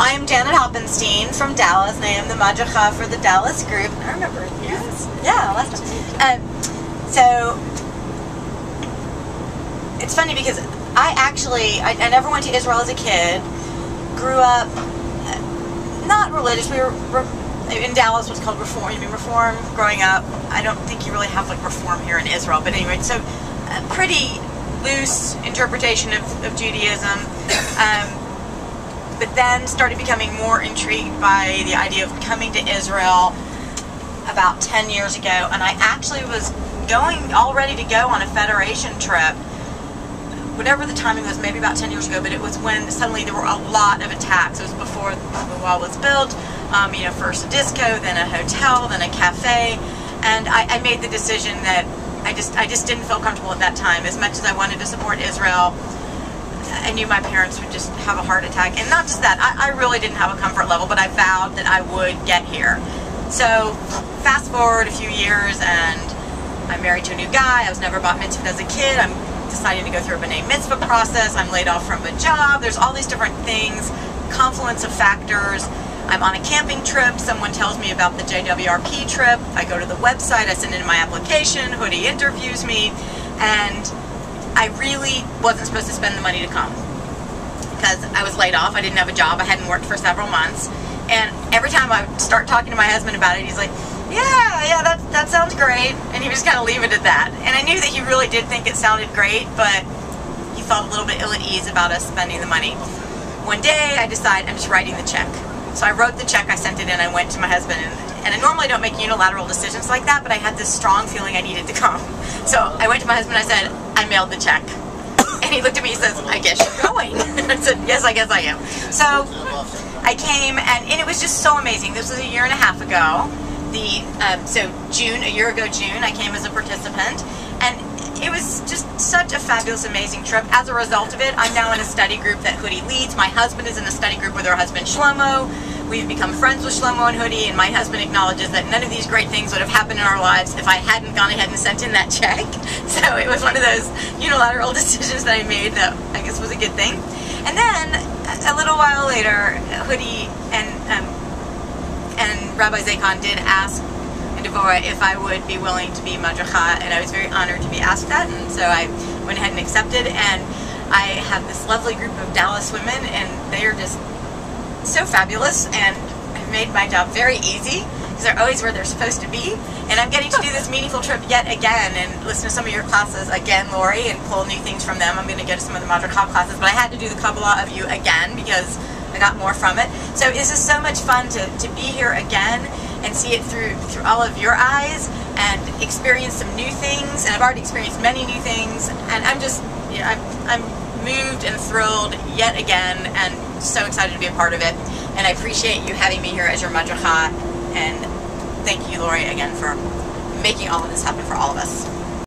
I am Janet Hoppenstein from Dallas, and I am the Madricha for the Dallas group. I remember. Yes. Yeah, last time. So it's funny because I never went to Israel as a kid. Grew up not religious. We were in Dallas. What's called Reform. You mean Reform? Growing up, I don't think you really have like Reform here in Israel. But anyway, so a pretty loose interpretation of Judaism. But then started becoming more intrigued by the idea of coming to Israel about 10 years ago, and I actually was all ready to go on a Federation trip, whatever the timing was, maybe about 10 years ago, but it was when suddenly there were a lot of attacks. It was before the wall was built, first a disco, then a hotel, then a cafe, and I made the decision that I just didn't feel comfortable at that time. As much as I wanted to support Israel, I knew my parents would just have a heart attack. And not just that, I really didn't have a comfort level, but I vowed that I would get here. So fast forward a few years, and I'm married to a new guy. I was never bat mitzvahed as a kid. I'm deciding to go through a b'nai mitzvah process. I'm laid off from a job. There's all these different things, confluence of factors. I'm on a camping trip. Someone tells me about the JWRP trip. I go to the website. I send in my application. Hoodie interviews me. And I really wasn't supposed to spend the money to come because I was laid off. I didn't have a job. I hadn't worked for several months. And every time I start talking to my husband about it, he's like, yeah, that sounds great. And he would just kind of leave it at that. And I knew that he really did think it sounded great, but he felt a little bit ill at ease about us spending the money. One day I decided I'm just writing the check. So I wrote the check, I sent it in, I went to my husband, and I normally don't make unilateral decisions like that, but I had this strong feeling I needed to come. So I went to my husband and I said, I mailed the check. And he looked at me and says, I guess you're going. And I said, yes, I guess I am. So I came, and it was just so amazing. This was a year and a half ago. A year ago June, I came as a participant, and it was just such a fabulous, amazing trip. As a result of it, I'm now in a study group that Hoodie leads. My husband is in a study group with her husband Shlomo. We've become friends with Shlomo and Hoodie, and my husband acknowledges that none of these great things would have happened in our lives if I hadn't gone ahead and sent in that check. So it was one of those unilateral decisions that I made that I guess was a good thing. And then a little while later, Hoodie and Rabbi Zakon did ask Devorah if I would be willing to be Madricha, and I was very honored to be asked that, and so I went ahead and accepted. And I have this lovely group of Dallas women, and they are just so fabulous, and have made my job very easy because they're always where they're supposed to be. And I'm getting to do this meaningful trip yet again and listen to some of your classes again, Lori, and pull new things from them. I'm going to go to some of the Madricha classes, but I had to do the Kabbalah of you again because I got more from it. So this is so much fun to be here again and see it through all of your eyes and experience some new things. And I've already experienced many new things, and I'm moved and thrilled yet again, and so excited to be a part of it. And I appreciate you having me here as your Madricha, and thank you, Lori, again for making all of this happen for all of us.